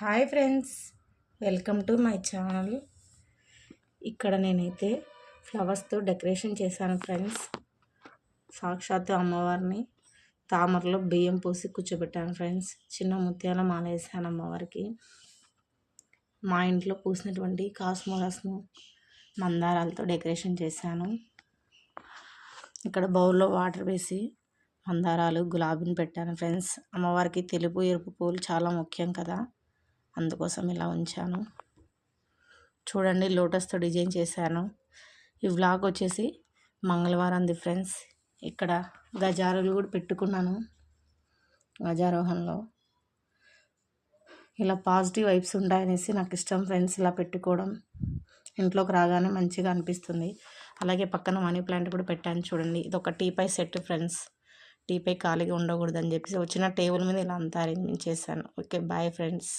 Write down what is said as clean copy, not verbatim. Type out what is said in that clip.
Hi friends, welcome to my channel. ఇక్కడ నేనైతే ఫ్లవర్స్తో decoration చేశాను ఫ్రెండ్స్. సాక్షాత్తు అమ్మవారిని తామరలో బియ్యం పోసి కూర్చోబెట్టాను ఫ్రెండ్స్. చిన్న ముత్యాల మాల వేసాను అమ్మవారికి. మా ఇంట్లో పూసినటువంటి కాస్మోరస్ను మందారాలతో డెకరేషన్ చేశాను. ఇక్కడ బౌల్లో వాటర్ వేసి మందారాలు గులాబీని పెట్టాను ఫ్రెండ్స్. అమ్మవారికి తెలుపు ఎరుపు పూలు చాలా ముఖ్యం కదా, అందుకోసం ఇలా ఉంచాను. చూడండి, లోటస్తో డిజైన్ చేశాను. ఈ వ్లాగ్ వచ్చేసి మంగళవారంది ఫ్రెండ్స్. ఇక్కడ గజారులు కూడా పెట్టుకున్నాను. గజారోహణలో ఇలా పాజిటివ్ వైబ్స్ ఉంటాయనేసి నాకు ఇష్టం ఫ్రెండ్స్. ఇలా పెట్టుకోవడం ఇంట్లోకి రాగానే మంచిగా అనిపిస్తుంది. అలాగే పక్కన మనీ ప్లాంట్ కూడా పెట్టాను చూడండి. ఇది ఒక టీపై సెట్ ఫ్రెండ్స్. టీపై ఖాళీగా ఉండకూడదని చెప్పేసి వచ్చిన టేబుల్ మీద ఇలా అంతా అరేంజ్మెంట్ చేశాను. Okay, bye friends.